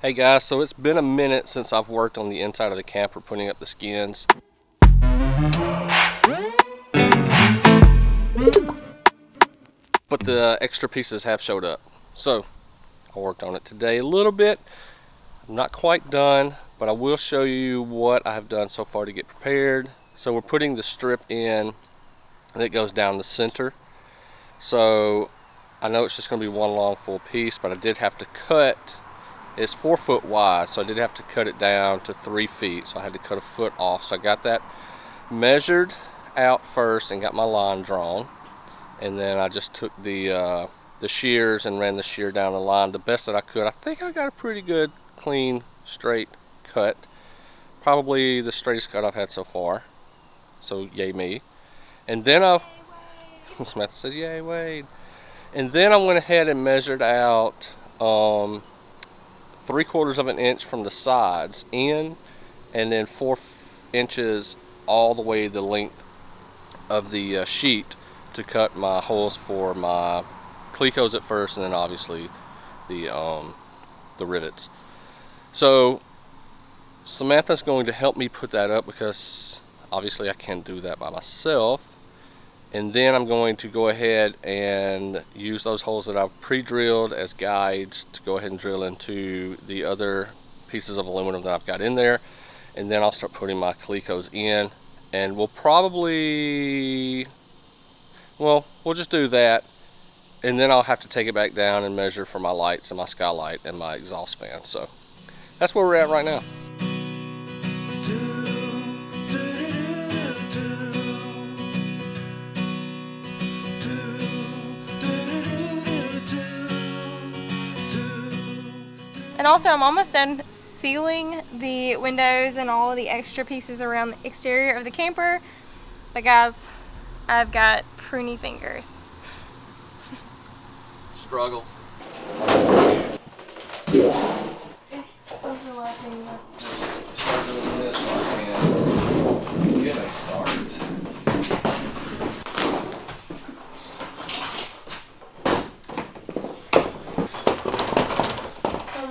Hey guys, so it's been a minute since I've worked on the inside of the camper putting up the skins. But the extra pieces have showed up. So I worked on it today a little bit. I'm not quite done, but I will show you what I have done so far to get prepared. So we're putting the strip in that goes down the center. So I know it's just going to be one long full piece, but I did have to cut. It's 4 foot wide, so I did have to cut it down to 3 feet. So I had to cut a foot off. So I got that measured out first and got my line drawn. And then I just took the shears and ran the shear down the line the best that I could. I think I got a pretty good, clean, straight cut. Probably the straightest cut I've had so far. So yay me. And then Samantha said, yay Wade. And then I went ahead and measured out 3/4 of an inch from the sides in, and then 4 inches all the way the length of the sheet to cut my holes for my clecos at first, and then obviously the rivets. So Samantha's going to help me put that up because obviously I can't do that by myself. And then I'm going to go ahead and use those holes that I've pre-drilled as guides to go ahead and drill into the other pieces of aluminum that I've got in there. And then I'll start putting my clecos in. And we'll just do that. And then I'll have to take it back down and measure for my lights and my skylight and my exhaust fan. So that's where we're at right now. And also, I'm almost done sealing the windows and all of the extra pieces around the exterior of the camper. But guys, I've got pruny fingers. Struggles. It's overlapping. Start doing this so I can get a start.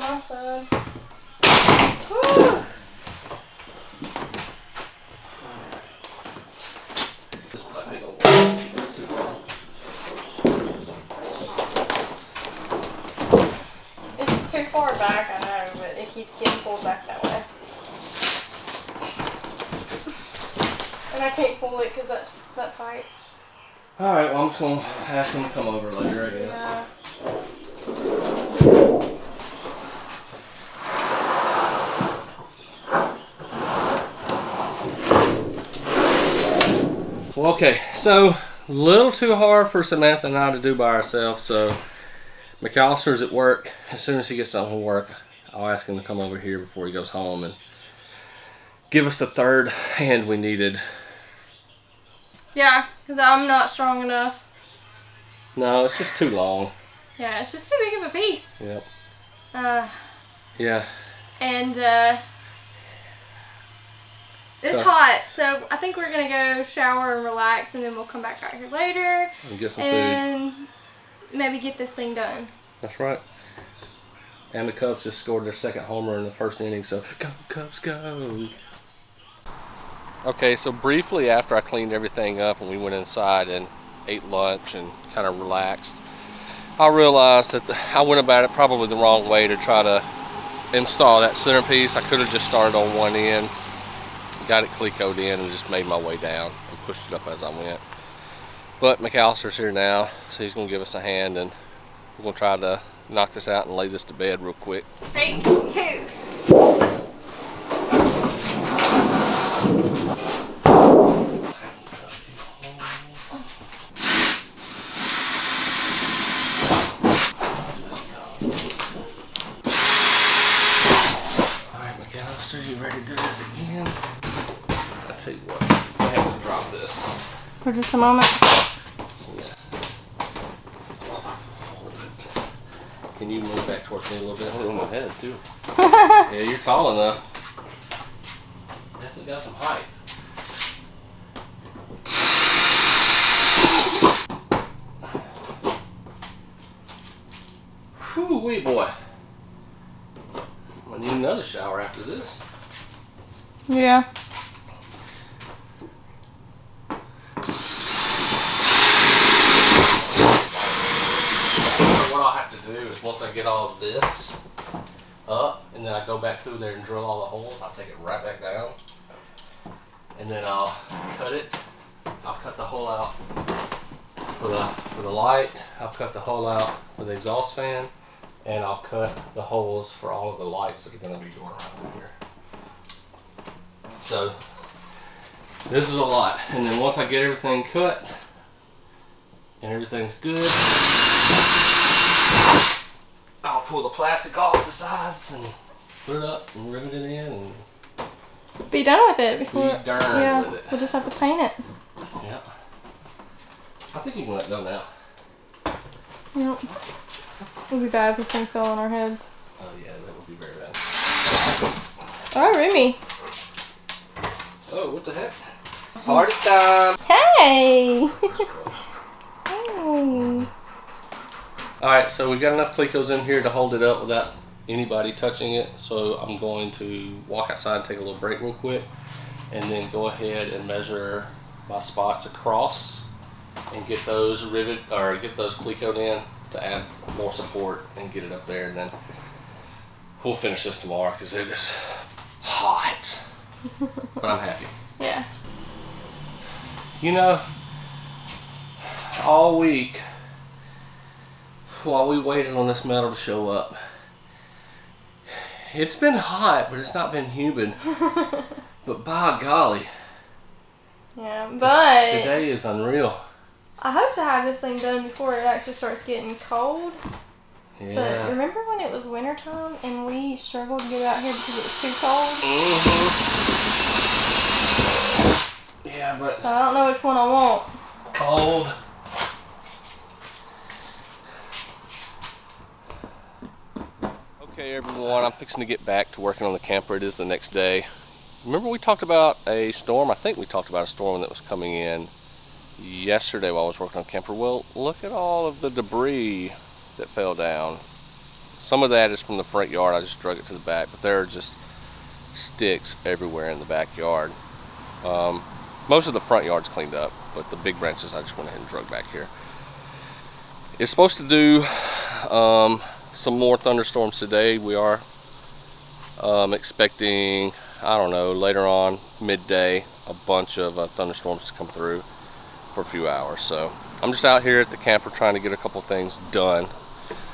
Awesome. This piping will work. It's too long. It's too far back, I know, but it keeps getting pulled back that way. And I can't pull it because that pipe. Alright, well I'm just going to ask him to come over later, I guess. Yeah. Well, okay, so a little too hard for Samantha and I to do by ourselves, so McAllister's at work. As soon as he gets done with work, I'll ask him to come over here before he goes home and give us the third hand we needed. Yeah, because I'm not strong enough. No, it's just too long. Yeah, it's just too big of a piece. Yep. Yeah. And it's So- hot, so I think we're gonna go shower and relax, and then we'll come back out here later And get some food. and maybe get this thing done. That's right. And the Cubs just scored their second homer in the first inning, so go Cubs go. Okay, so briefly after I cleaned everything up and we went inside and ate lunch and kind of relaxed, I realized that I went about it probably the wrong way to try to install that centerpiece. I could have just started on one end, got it clecoed in, and just made my way down and pushed it up as I went. But McAllister's here now, so he's going to give us a hand, and we're going to try to knock this out and lay this to bed real quick. 3, 2. Alright, McAllister, you ready to do this again? I tell you what, I have to drop this. For just a moment. Just hold it. Can you move back towards me a little bit? I'm on my head too. Yeah, you're tall enough. Definitely got some height. Whew, wee boy. I need another shower after this. Yeah. So what I'll have to do is once I get all of this up and then I go back through there and drill all the holes, I'll take it right back down. And then I'll cut it. I'll cut the hole out for the light. I'll cut the hole out for the exhaust fan. And I'll cut the holes for all of the lights that are going to be going around here. So this is a lot. And then once I get everything cut and everything's good, I'll pull the plastic off the sides and put it up and rivet it in and be done with it before. be darned with it. We'll just have to paint it. Yeah. I think you can let go now. Yep. It would be bad if this thing fell on our heads. Oh yeah, that would be very bad. Oh, Remy. Oh, what the heck? Party time! Hey! Hey. Alright, so we've got enough Clecos in here to hold it up without anybody touching it. So I'm going to walk outside and take a little break real quick. And then go ahead and measure my spots across and get those get those Clecoed in to add more support and get it up there. And then we'll finish this tomorrow because it is hot. But I'm happy. Yeah. You know, all week while we waited on this metal to show up, it's been hot, but it's not been humid. But by golly, Yeah, but today is unreal. I hope to have this thing done before it actually starts getting cold. Yeah. But remember when it was wintertime and we struggled to get out here because it was too cold? Yeah, but So I don't know which one I want. cold. Okay, everyone, I'm fixing to get back to working on the camper. It is the next day. Remember we talked about a storm? I think we talked about a storm that was coming in yesterday while I was working on the camper. Well, look at all of the debris that fell down. Some of that is from the front yard. I just drug it to the back, but there are just sticks everywhere in the backyard. Most of the front yard's cleaned up, but the big branches I just went ahead and drug back here. It's supposed to do some more thunderstorms today. We are expecting, I don't know, later on midday, a bunch of thunderstorms to come through for a few hours. So I'm just out here at the camper trying to get a couple things done.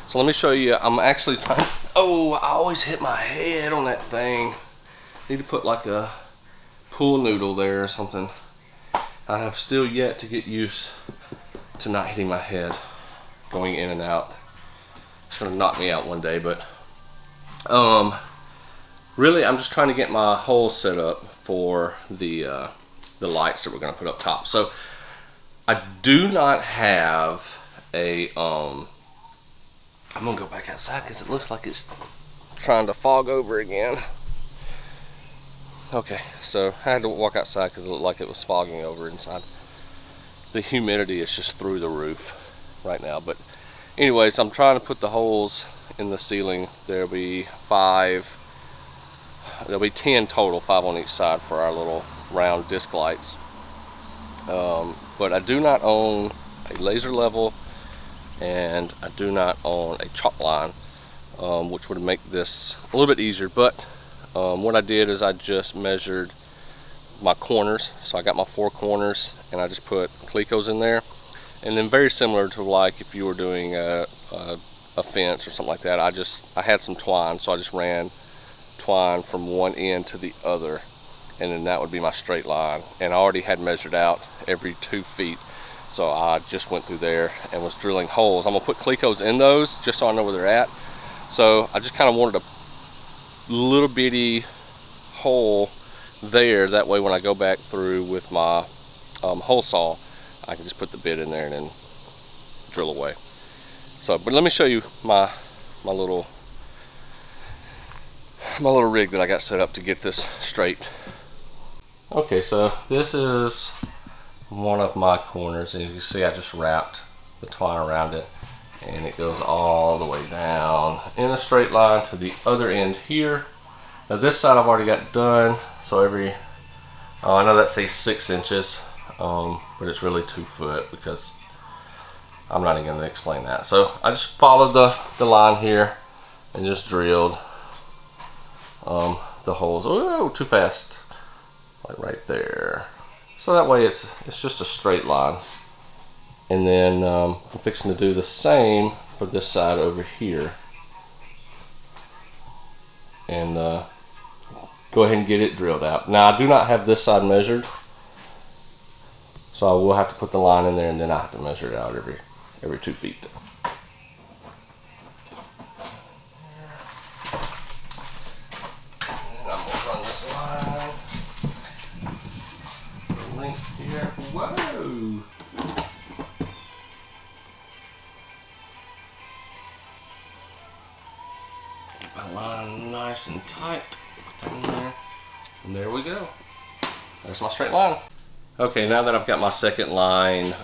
So let me show you. I'm actually trying. Oh, I always hit my head on that thing. Need to put like a pool noodle there or something. I have still yet to get used to not hitting my head going in and out. It's gonna knock me out one day, but really I'm just trying to get my hole set up for the lights that we're gonna put up top. So I do not have a I'm gonna go back outside because it looks like it's trying to fog over again. Okay, so I had to walk outside because it looked like it was fogging over inside. The humidity is just through the roof right now. But anyways, I'm trying to put the holes in the ceiling. There'll be 10 total, 5 on each side for our little round disc lights. But I do not own a laser level and I do not own a chalk line, which would make this a little bit easier. But what I did is I just measured my corners. So I got my 4 corners and I just put Clecos in there. And then very similar to like if you were doing a fence or something like that, I had some twine, so I just ran twine from one end to the other, and then that would be my straight line. And I already had measured out every 2 feet, so I just went through there and was drilling holes. I'm gonna put Clecos in those just so I know where they're at. So I just kind of wanted a little bitty hole there, that way when I go back through with my hole saw, I can just put the bit in there and then drill away. So, but let me show you my little rig that I got set up to get this straight. Okay, so this is one of my corners, and you can see I just wrapped the twine around it, and it goes all the way down in a straight line to the other end here. Now this side I've already got done, so I know that says 6 inches, but it's really 2 foot because I'm not even going to explain that. So I just followed the line here and just drilled the holes. Oh, too fast, like right there. So that way it's just a straight line. And then I'm fixing to do the same for this side over here. And go ahead and get it drilled out. Now I do not have this side measured, so I will have to put the line in there, and then I have to measure it out every 2 feet. And I'm gonna run this line. Length here. Whoa! Get my line nice and tight. Put that in there. And there we go. There's my straight line. Okay, now that I've got my second line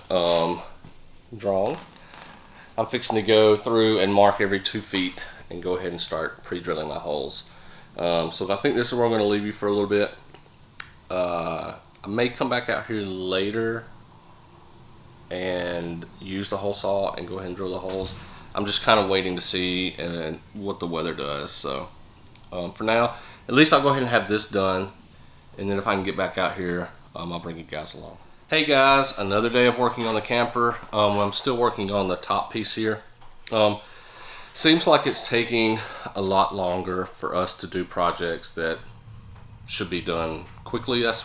drawn, I'm fixing to go through and mark every 2 feet and go ahead and start pre-drilling my holes. So I think this is where I'm going to leave you for a little bit. I may come back out here later and use the hole saw and go ahead and drill the holes. I'm just kind of waiting to see what the weather does. So for now, at least I'll go ahead and have this done, and then if I can get back out here, I'll bring you guys along. Hey guys, another day of working on the camper. I'm still working on the top piece here. Seems like it's taking a lot longer for us to do projects that should be done quickly. That's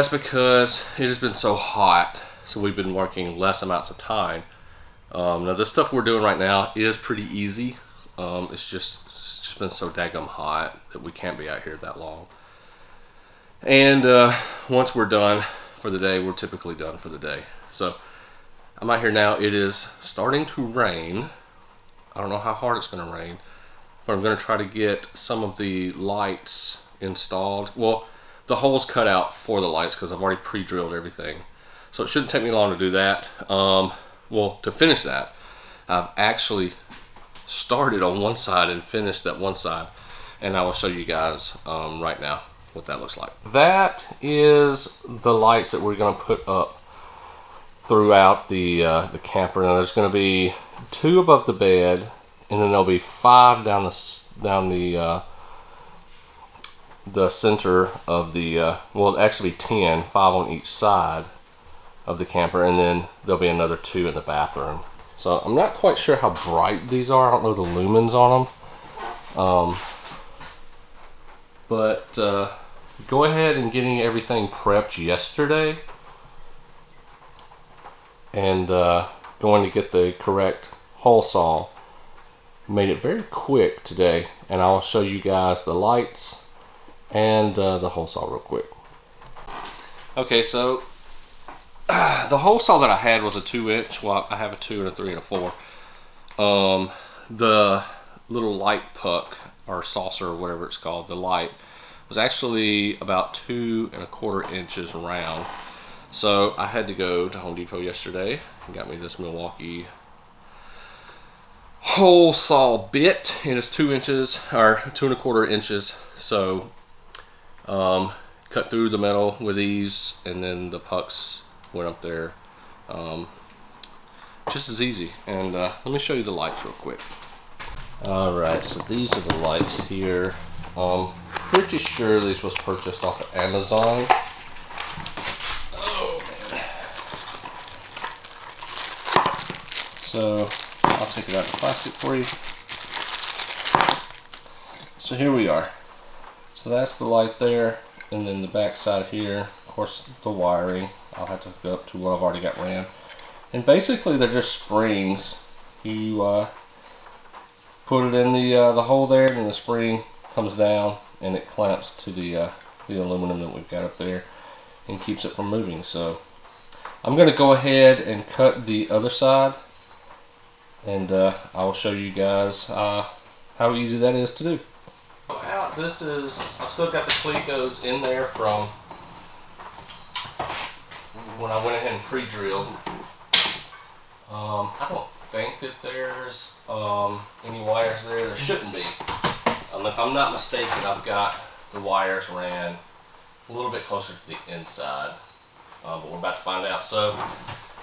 because it has been so hot, so we've been working less amounts of time. Now the stuff we're doing right now is pretty easy. It's just been so daggum hot that we can't be out here that long. And once we're done for the day, we're typically done for the day. So I'm out here now. It is starting to rain. I don't know how hard it's going to rain, but I'm going to try to get some of the lights installed. Well, the holes cut out for the lights because I've already pre-drilled everything. So it shouldn't take me long to do that. Well, to finish that, I've actually started on one side and finished that one side, and I will show you guys right now what that looks like. That is the lights that we're going to put up throughout the camper. Now there's going to be 2 above the bed, and then there'll be 5 down the center of the well, actually 10, 5 on each side of the camper, and then there'll be another 2 in the bathroom. So I'm not quite sure how bright these are. I don't know the lumens on them. But go ahead and getting everything prepped yesterday, and going to get the correct hole saw made it very quick today, and I'll show you guys the lights and the hole saw real quick. Okay, so the hole saw that I had was a 2-inch. Well, I have a 2 and a 3 and a 4. The little light puck or saucer or whatever it's called, the light, was actually about 2 1/4 inches round. So I had to go to Home Depot yesterday and got me this Milwaukee hole saw bit. It is 2 inches or 2 1/4 inches. So cut through the metal with these, and then the pucks went up there. Just as easy. And let me show you the lights real quick. Alright, so these are the lights here. Pretty sure these was purchased off of Amazon. Oh man. So I'll take it out of the plastic for you. So here we are. So that's the light there, and then the back side here, of course, the wiring I'll have to hook up to what I've already got ran. And basically they're just springs. You put it in the hole there, and the spring comes down and it clamps to the aluminum that we've got up there and keeps it from moving. So I'm going to go ahead and cut the other side, and I will show you guys how easy that is to do. This is, I've still got the Clecos in there from when I went ahead and pre-drilled. I don't think that there's any wires there. There shouldn't be. If I'm not mistaken, I've got the wires ran a little bit closer to the inside. But we're about to find out. So,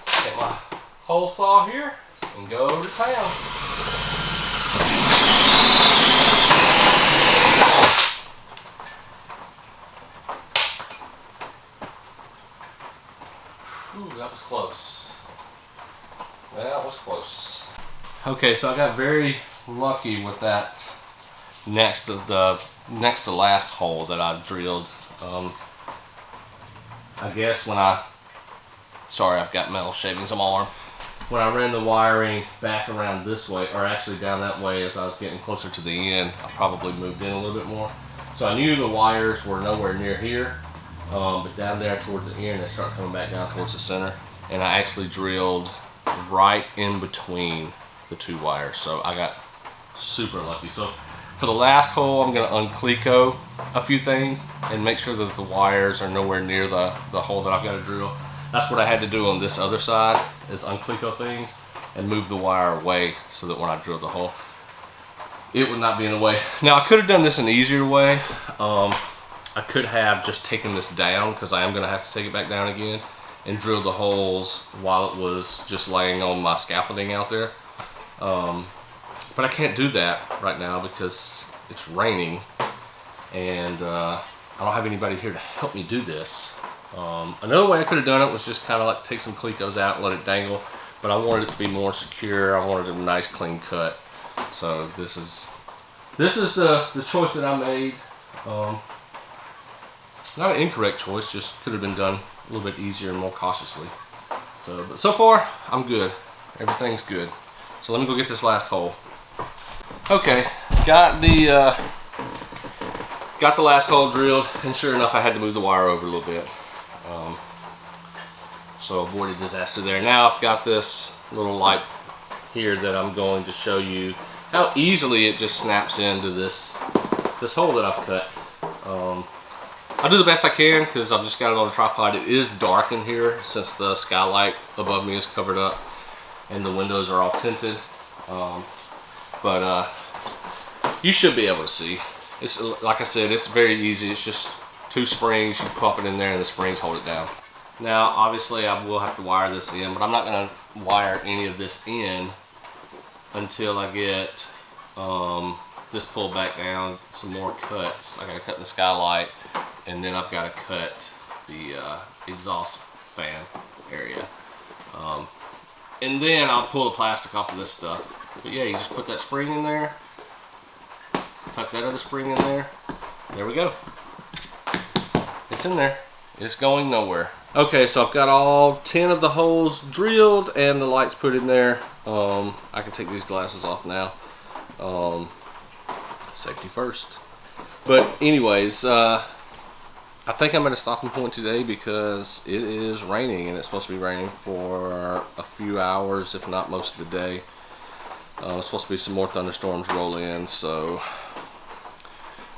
get my hole saw here and go to town. Ooh, that was close. That was close. Okay, so I got very lucky with that next to last hole that I drilled. I guess when sorry, I've got metal shavings on my arm. When I ran the wiring back around this way, or actually down that way as I was getting closer to the end, I probably moved in a little bit more. So I knew the wires were nowhere near here. But down there towards the end, they start coming back down towards the center. And I actually drilled right in between the two wires. So I got super lucky. So for the last hole, I'm going to uncleco a few things and make sure that the wires are nowhere near the hole that I've got to drill. That's what I had to do on this other side, is uncleco things and move the wire away so that when I drilled the hole, it would not be in the way. Now I could have done this an easier way. I could have just taken this down, because I am going to have to take it back down again, and drill the holes while it was just laying on my scaffolding out there. But I can't do that right now because it's raining, and I don't have anybody here to help me do this. Another way I could have done it was just kind of like take some clecos out and let it dangle, but I wanted it to be more secure. I wanted a nice clean cut. So this is the choice that I made. Not an incorrect choice, just could have been done a little bit easier and more cautiously. So, but so far, I'm good. Everything's good. So let me go get this last hole. Okay, got the last hole drilled, and sure enough, I had to move the wire over a little bit. So avoided disaster there. Now I've got this little light here that I'm going to show you how easily it just snaps into this hole that I've cut. I do the best I can because I've just got it on a tripod. It is dark in here since the skylight above me is covered up and the windows are all tinted. But you should be able to see. It's, like I said, it's very easy. It's just two springs. You pop it in there and the springs hold it down. Now, obviously, I will have to wire this in, but I'm not going to wire any of this in until I get this pulled back down, some more cuts. I got to cut the skylight, and then I've got to cut the exhaust fan area. And then I'll pull the plastic off of this stuff. But yeah, you just put that spring in there, tuck that other spring in there. There we go. It's in there. It's going nowhere. Okay, so I've got all 10 of the holes drilled and the lights put in there. I can take these glasses off now. Safety first. But anyways, I think I'm at a stopping point today because it is raining, and it's supposed to be raining for a few hours, if not most of the day. It's supposed to be some more thunderstorms roll in, so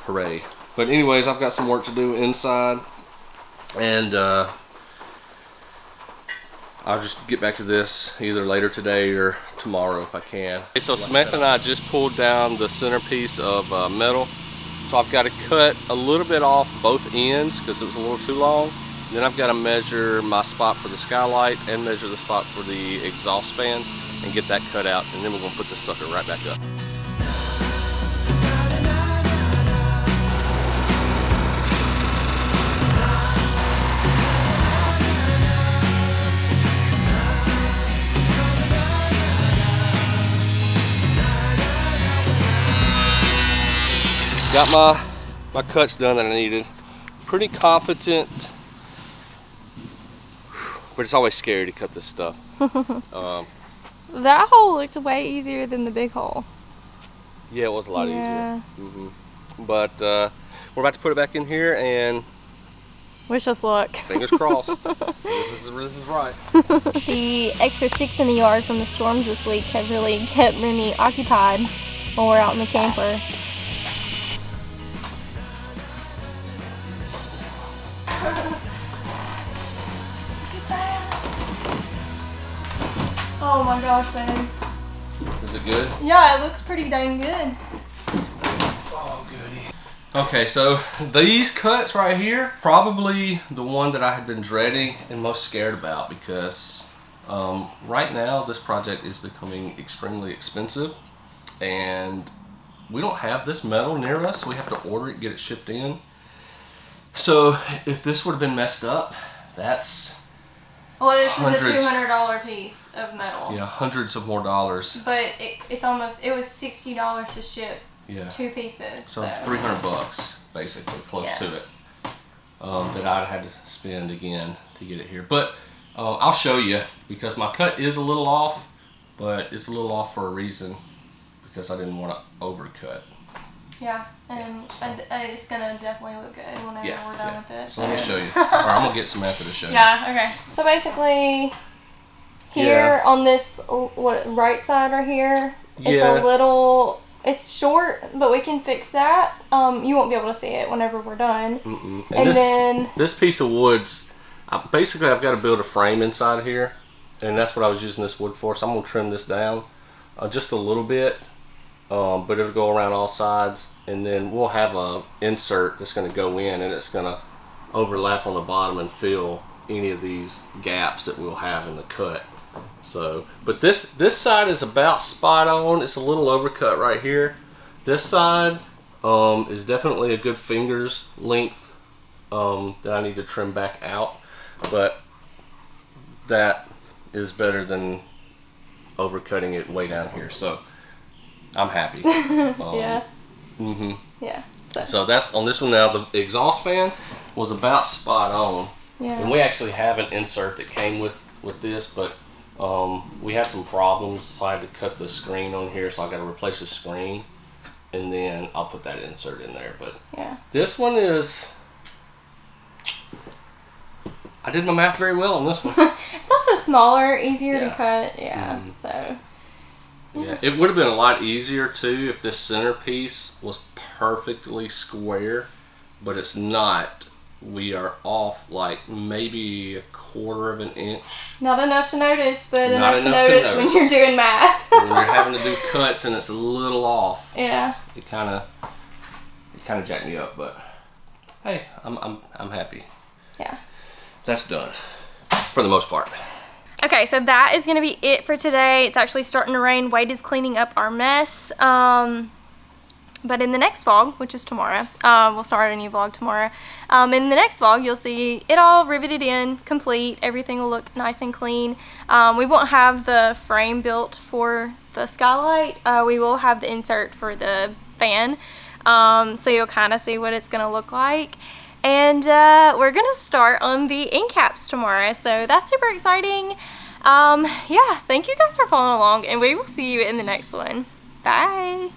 hooray. But anyways, I've got some work to do inside, and I'll just get back to this either later today or tomorrow if I can. Okay, so Samantha and I just pulled down the centerpiece of metal. So I've got to cut a little bit off both ends because it was a little too long. And then I've got to measure my spot for the skylight and measure the spot for the exhaust fan and get that cut out. And then we're going to put this sucker right back up. Got my cuts done that I needed. Pretty confident, but it's always scary to cut this stuff. That hole looked way easier than the big hole. Yeah, it was a lot easier. But we're about to put it back in here, and wish us luck. Fingers crossed. This is right. The extra sticks in the yard from the storms this week have really kept me occupied while we're out in the camper. Oh my gosh, babe. Is it good? Yeah, it looks pretty dang good. Oh, goody. Okay, so these cuts right here, probably the one that I had been dreading and most scared about, because right now this project is becoming extremely expensive, and we don't have this metal near us, so we have to order it, get it shipped in. So if this would have been messed up, that's Well, this hundreds. is a $200 piece of metal. Yeah, hundreds of more dollars. But it's almost, it was $60 to ship Yeah. 2 pieces. So $300 basically, close to it, that I'd had to spend again to get it here. But I'll show you, because my cut is a little off, but it's a little off for a reason, because I didn't want to overcut. Yeah, and it's gonna definitely look good whenever we're done with it. So let me show you. Or I'm gonna get Samantha to show you. Yeah, okay. So basically, here on this right side right here, it's a little, it's short, but we can fix that. You won't be able to see it whenever we're done. And then this piece of wood's, basically I've got to build a frame inside here, and that's what I was using this wood for. So I'm gonna trim this down just a little bit, but it'll go around all sides, and then we'll have a insert that's going to go in, and it's going to overlap on the bottom and fill any of these gaps that we'll have in the cut. So, but this side is about spot on. It's a little overcut right here. This side is definitely a good finger's length that I need to trim back out, but that is better than overcutting it way down here. So I'm happy. Yeah. Yeah. So that's on this one now. The exhaust fan was about spot on. Yeah. And we actually have an insert that came with this, but we had some problems, so I had to cut the screen on here. So I got to replace the screen, and then I'll put that insert in there. But this one is, I did my math very well on this one. It's also smaller, easier to cut. Yeah. So. Yeah, it would have been a lot easier too if this centerpiece was perfectly square, but it's not. We are off like maybe 1/4 of an inch. Not enough to notice, but Not enough to notice when you're doing math. When you're having to do cuts and it's a little off. Yeah. It kind of jacked me up, but hey, I'm happy. Yeah. That's done for the most part. Okay, so that is going to be it for today. It's actually starting to rain. Wade is cleaning up our mess. But in the next vlog, which is tomorrow, we'll start a new vlog tomorrow. In the next vlog, you'll see it all riveted in, complete. Everything will look nice and clean. We won't have the frame built for the skylight. We will have the insert for the fan. So you'll kind of see what it's going to look like. And we're going to start on the end caps tomorrow. So that's super exciting. Yeah, thank you guys for following along, and we will see you in the next one. Bye.